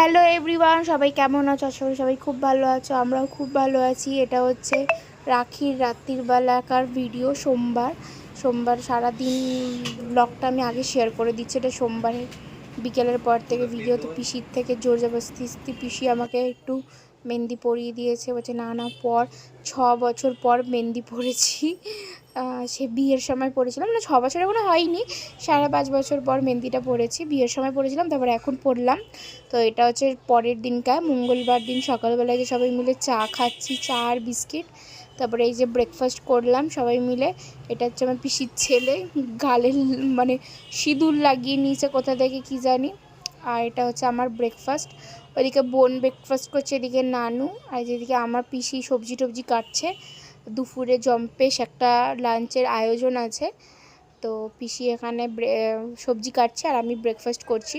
Hello everyone, সবাই কেমন আছো? আশা করি সবাই খুব ভালো আছো, আমরাও খুব ভালো আছি। এটা হচ্ছে রাখির রাত্রির বেলাকার ভিডিও। সোমবার সারাদিন ব্লগটা আমি আগে শেয়ার করে দিচ্ছি। এটা সোমবারের বিকেলের পর থেকে ভিডিও। তো পিসির থেকে জোর জবরদস্তি পিসি আমাকে একটু মেহেন্দি পরিয়ে দিয়েছে। বলছে না 6 বছর পর মেহেন্দি পরেছি। সে বিয়ের সময় পড়েছিলাম, না 6 বছর এখনো হয়নি, 5.5 বছর পর মেহেন্দিটা পরেছি। বিয়ের সময় পড়েছিলাম, তারপর এখন পরলাম। তো এটা হচ্ছে পরের দিনকার মঙ্গলবার দিন সকালবেলায় যে সবাই মিলে চা খাচ্ছি, চা আর বিস্কিট। তারপরে এই যে ব্রেকফাস্ট করলাম সবাই মিলে। এটা হচ্ছে আমার পিসির ছেলে, গালে মানে সিঁদুর লাগিয়ে নিয়েছে কোথা থেকে কি জানি। আর এটা হচ্ছে আমার ব্রেকফাস্ট। ওইদিকে বোন ব্রেকফাস্ট করছে, এদিকে নানু, আর যেদিকে আমার পিসি সবজি টবজি কাটছে। দুপুরে জম্পেশ একটা লাঞ্চের আয়োজন আছে, তো পিসি এখানে সবজি কাটছে আর আমি ব্রেকফাস্ট করছি।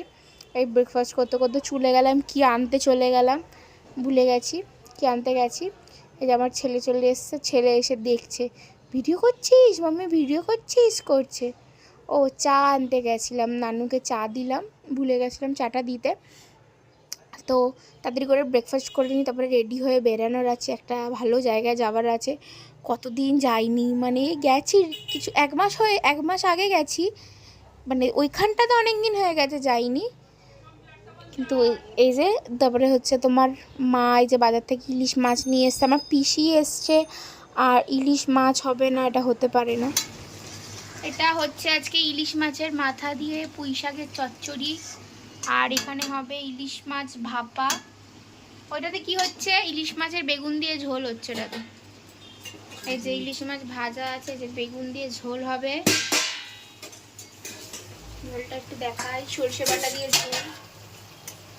এই ব্রেকফাস্ট করতে করতে চলে গেলাম কি আনতে, চলে গেলাম ভুলে গেছি কি আনতে গেছি। এই যে আমার ছেলে চলে এসছে, ছেলে এসে দেখছে ভিডিও করছিস মাম্মি, ভিডিও করছিস করছে। ও চা আনতে গেছিলাম, নানুকে চা দিলাম, ভুলে গেছিলাম চাটা দিতে। তো তাড়াতাড়ি করে ব্রেকফাস্ট করে নিই, তারপরে রেডি হয়ে বেরানোর আছে, একটা ভালো জায়গায় যাওয়ার আছে। কতদিন যাইনি, মানে গেছি কিছু 1 মাস আগে গেছি, মানে ওইখানটাতে অনেক দিন হয়ে গেছে যাইনি। কিন্তু এই যে তারপরে হচ্ছে তোমার মা এই যে বাজার থেকে ইলিশ মাছ নিয়ে এসছে, আমার পিসি এসছে। আর ইলিশ মাছ হবে না, এটা হতে পারে না। এটা হচ্ছে আজকে ইলিশ মাছের মাথা দিয়ে পুঁই শাকের চচ্চড়ি, আর এখানে হবে ইলিশ মাছ ভাপা। ওইটাতে কি হচ্ছে, ইলিশ মাছের বেগুন দিয়ে ঝোল হচ্ছে ওটাতে। এই যে ইলিশ মাছ ভাজা আছে, যে বেগুন দিয়ে ঝোল হবে। ঝোলটা একটু দেখাই, সরষে বাটা দিয়ে ঝোল।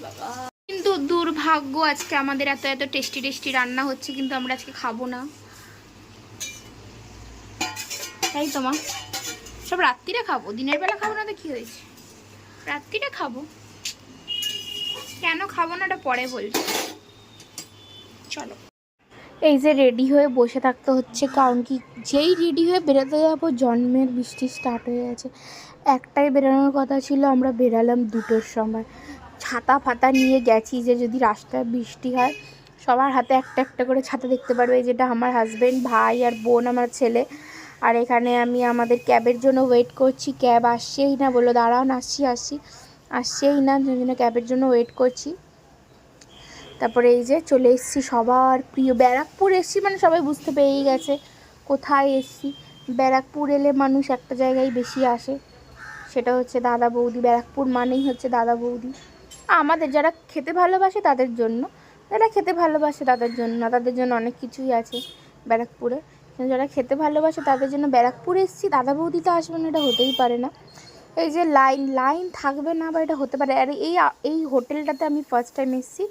বাবা, কিন্তু দুর্ভাগ্য আজকে আমাদের এত এত টেস্টি টেস্টি রান্না হচ্ছে, কিন্তু আমরা আজকে খাবো না। তাই তোমার সব রাত্রিরে খাবো, দিনের বেলা খাবো না তো কি হয়েছে, রাত্রিরে খাবো। কেন খাবো না ওটা পরে বলছি, চলো। এই যে রেডি হয়ে বসে থাকতে হচ্ছে, কারণ কি যেই রেডি হয়ে বেরোতে যাবো জন্মের বৃষ্টি স্টার্ট হয়ে গেছে। একটাই বেরোনোর কথা ছিল, আমরা বেরালাম 2টোর সময়। ছাতা ফাতা নিয়ে গেছি যে যদি রাস্তায় বৃষ্টি হয় সবার হাতে একটা একটা করে ছাতা দেখতে পারবে। যেটা আমার হাজব্যান্ড, ভাই আর বোন, আমার ছেলে। আর এখানে আমি আমাদের ক্যাবের জন্য ওয়েট করছি, ক্যাব আসছেই না, বললো দাঁড়ান আসছেই না, সেই জন্য ক্যাবের জন্য ওয়েট করছি। তারপরে এই যে চলে এসেছি সবার প্রিয় ব্যারাকপুর এসেছি, মানে সবাই বুঝতে পেরেই গেছে কোথায় এসেছি। ব্যারাকপুর এলে মানুষ একটা জায়গায় বেশি আসে, সেটা হচ্ছে দাদা বৌদি। ব্যারাকপুর মানেই হচ্ছে দাদা বৌদি। আমাদের যারা খেতে ভালোবাসে তাদের জন্য, যারা খেতে ভালোবাসে তাদের জন্য না, তাদের জন্য অনেক কিছুই আছে ব্যারাকপুরে। যারা খেতে ভালোবাসে তাদের জন্য ব্যারাকপুরে এসেছি, দাদা বৌদি তো আসবে না, এটা হতেই পারে না। এই যে লাইন থাকবে না, বা এটা হতে পারে। আর এই হোটেলটাতে আমি ফার্স্ট টাইম এসেছি।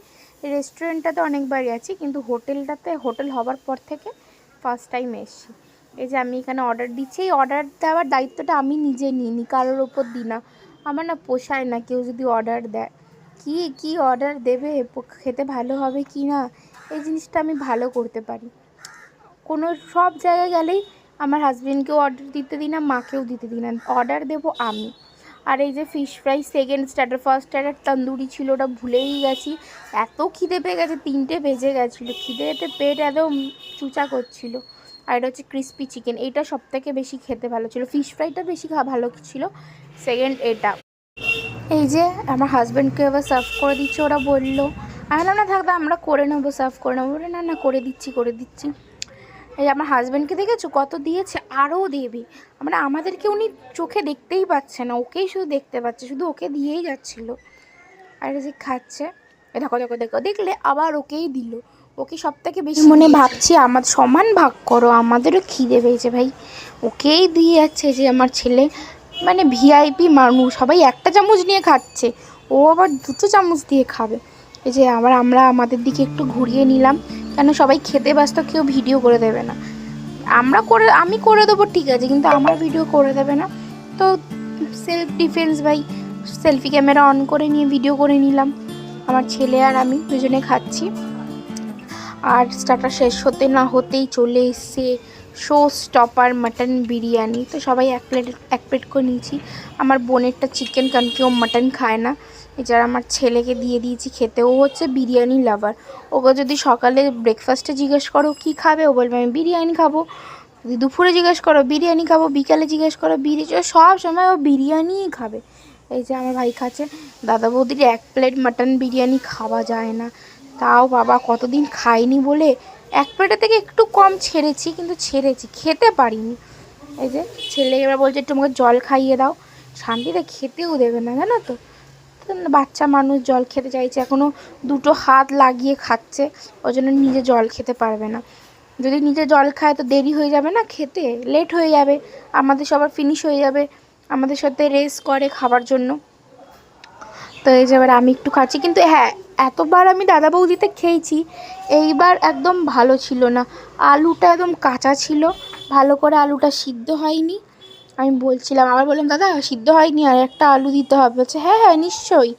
রেস্টুরেন্টটাতে অনেকবারই আছি, কিন্তু হোটেল হবার পর থেকে ফার্স্ট টাইম এসেছি। এই যে আমি এখানে অর্ডার দিচ্ছি, এই অর্ডার দেওয়ার দায়িত্বটা আমি নিজে নিই, কারোর ওপর দিই না। আমার না পোষায় না কেউ যদি অর্ডার দেয়, কি অর্ডার দেবে, খেতে ভালো হবে কি না, এই জিনিসটা আমি ভালো করতে পারি। কোনো সব জায়গায় গেলেই আমার হাজব্যান্ডকেও অর্ডার দিতে দিই না, মাকেও দিতে দিই না, অর্ডার দেবো আমি। আর এই যে fish fry second starter, first starter tandoori ছিল, ওটা ভুলেই গেছি। এত খিদে পেয়ে গেছে, 3টে বেজে গেছিলো, খিদেতে পেট একদম চুচা করছিল। আর এটা হচ্ছে ক্রিস্পি চিকেন, এইটা সবথেকে বেশি খেতে ভালো ছিল। ফিশ ফ্রাইটা বেশি ভালো ছিল, সেকেন্ড এটা। এই যে আমার হাজব্যান্ডকে এবার সার্ভ করে দিচ্ছে, ওরা বললো আর না থাকবে আমরা করে নেবো, সার্ভ করে নেবো। না করে দিচ্ছি। এই আমার হাজব্যান্ডকে দেখেছো কত দিয়েছে, আরও দেবে। মানে আমাদেরকে উনি চোখে দেখতেই পাচ্ছে না, ওকেই শুধু দেখতে পাচ্ছে, শুধু ওকে দিয়েই যাচ্ছিলো। আর যে খাচ্ছে, দেখো দেখলে আবার ওকেই দিল, ওকে সব থেকে বেশি মনে ভাবছি আমার সমান ভাগ করো, আমাদেরও খিদে পেয়েছে ভাই, ওকেই দিয়ে যাচ্ছে। যে আমার ছেলে মানে ভিআইপি মানুষ, সবাই একটা চামচ নিয়ে খাচ্ছে, ও আবার 2টো চামচ দিয়ে খাবে। এই যে আমরা আমাদের দিকে একটু ঘুরিয়ে নিলাম, কেন সবাই খেতে ব্যস্ত, কেউ ভিডিও করে দেবে না। আমি করে দেবো ঠিক আছে, কিন্তু আমার ভিডিও করে দেবে না। তো সেলফ ডিফেন্স ভাই, সেলফি ক্যামেরা অন করে নিয়ে ভিডিও করে নিলাম। আমার ছেলে আর আমি দুজনে খাচ্ছি। আর স্টার্টার শেষ হতে না হতেই চলে এসছে শো স্টপার মাটন বিরিয়ানি। তো সবাই এক প্লেট করে নিয়েছি। আমার বোনেরটা চিকেন, কারণ কেউ মাটন খায় না। এছাড়া আমার ছেলেকে দিয়ে দিয়েছি খেতে, ও হচ্ছে বিরিয়ানি লাভার। ওকে যদি সকালে ব্রেকফাস্টে জিজ্ঞেস করো কী খাবে, ও বলবে আমি বিরিয়ানি খাবো। যদি দুপুরে জিজ্ঞেস করো বিরিয়ানি খাবো, বিকালে জিজ্ঞেস করো বিরিয়ানি, সব সময় ও বিরিয়ানিই খাবে। এই যে আমার ভাই খাচ্ছে। দাদা বৌদির 1 প্লেট মাটন বিরিয়ানি খাওয়া যায় না, তাও বাবা কতদিন খাইনি বলে 1 প্লেটের থেকে একটু কম ছেড়েছি, কিন্তু ছেড়েছি, খেতে পারিনি। এই যে ছেলে এবার বলছে একটু আমাকে জল খাইয়ে দাও, শান্তিতে খেতেও দেবে না, জানো তো। বাচ্চা মানুষ জল খেতে চাইছে, এখনও 2টো হাত লাগিয়ে খাচ্ছে, ওই জন্য নিজে জল খেতে পারবে না। যদি নিজে জল খায় তো দেরি হয়ে যাবে না, খেতে লেট হয়ে যাবে, আমাদের সবার ফিনিশ হয়ে যাবে, আমাদের সাথে রেস করে খাবার জন্য। তো এই যে এবার আমি একটু খাচ্ছি, কিন্তু হ্যাঁ এতবার আমি দাদা বৌদিতে খেয়েছি, এইবার একদম ভালো ছিল না, আলুটা একদম কাঁচা ছিল, ভালো করে আলুটা সিদ্ধ হয়নি। আমি বলছিলাম, আবার বললাম দাদা সিদ্ধ হয়নি, আর একটা আলু দিতে হবে। বলছে হ্যাঁ হ্যাঁ নিশ্চয়ই,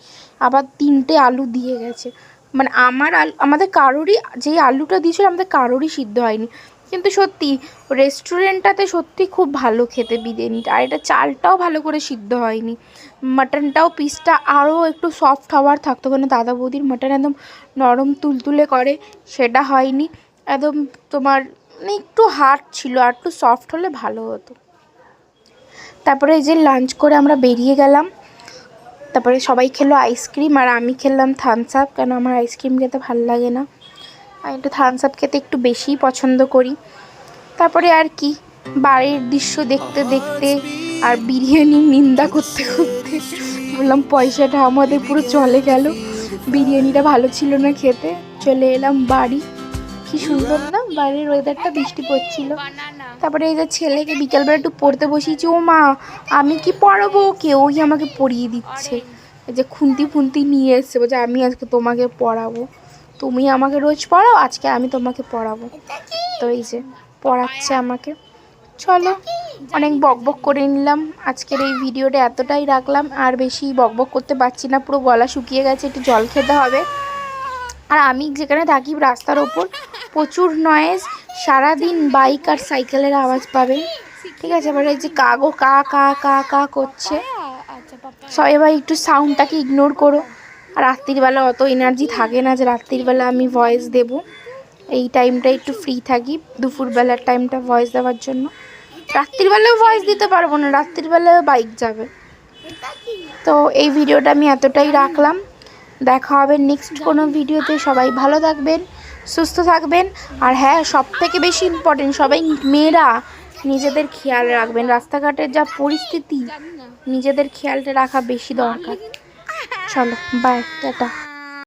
আবার 3টে আলু দিয়ে গেছে। মানে আমাদের কারোরই, যেই আলুটা দিয়েছিল আমাদের কারোরই সিদ্ধ হয়নি। কিন্তু সত্যি রেস্টুরেন্টটাতে সত্যি খুব ভালো খেতে বিরিয়ানিটা, আর এটা চালটাও ভালো করে সিদ্ধ হয়নি, মাটনটাও পিসটা আরও একটু সফট হওয়ার থাকতো, কেন দাদা বৌদির মাটন একদম নরম তুলতুলে করে, সেটা হয়নি, একদম তোমার মানে একটু হার্ড ছিল, আর একটু সফট হলে ভালো হতো। তারপরে এই যে লাঞ্চ করে আমরা বেরিয়ে গেলাম, তারপরে সবাই খেলো আইসক্রিম, আর আমি খেলাম থামস আপ, কেন আমার আইসক্রিম খেতে ভালো লাগে না, আমি একটু থামস আপ খেতে একটু বেশিই পছন্দ করি। তারপরে আর কি, বাড়ির দৃশ্য দেখতে দেখতে আর বিরিয়ানির নিন্দা করতে করতে বললাম পয়সাটা আমাদের পুরো চলে গেল, বিরিয়ানিটা ভালো ছিল না খেতে। চলে এলাম বাড়ি, কি সুন্দর না বাড়ির ওয়েদারটা, বৃষ্টি পড়ছিল। তারপরে এই যে ছেলেকে বিকেলবেলা একটু পড়তে বসিয়েছি, ও মা আমি কি পড়াবো, ওকে ওই আমাকে পড়িয়ে দিচ্ছে, এই যে খুন্তি ফুন্তি নিয়ে এসছে, বলছে আমি আজকে তোমাকে পড়াবো, তুমি আমাকে রোজ পড়াও, আজকে আমি তোমাকে পড়াবো। তো এই যে পড়াচ্ছে আমাকে। চলো অনেক বকবক করে নিলাম, আজকের এই ভিডিওটা এতটাই রাখলাম, আর বেশি বকবক করতে পারছি না, পুরো গলা শুকিয়ে গেছে, একটু জল খেতে হবে। আর আমি যেখানে থাকি রাস্তার ওপর প্রচুর নয়েজ, সারাদিন বাইক আর সাইকেলের আওয়াজ পাবেন, ঠিক আছে। এবার এই যে কাগো কা কা কা কা করছে, সবাই এবার একটু সাউন্ডটাকে ইগনোর করো। আর রাত্রিবেলা অত এনার্জি থাকে না যে রাত্রিবেলা আমি ভয়েস দেব, এই টাইমটা একটু ফ্রি থাকি, দুপুরবেলার টাইমটা ভয়েস দেওয়ার জন্য। রাত্রিবেলাও ভয়েস দিতে পারবো না, রাত্রিবেলাও বাইক যাবে। তো এই ভিডিওটা আমি এতটাই রাখলাম, দেখা হবে নেক্সট কোনো ভিডিওতে। সবাই ভালো থাকবেন, সুস্থ থাকবেন, আর হ্যাঁ সবথেকে বেশি ইম্পর্টেন্ট, সবাই মেয়েরা নিজেদের খেয়াল রাখবেন, রাস্তাঘাটের যা পরিস্থিতি, নিজেদের খেয়ালটা রাখা বেশি দরকার। চলো বাই, টাটা।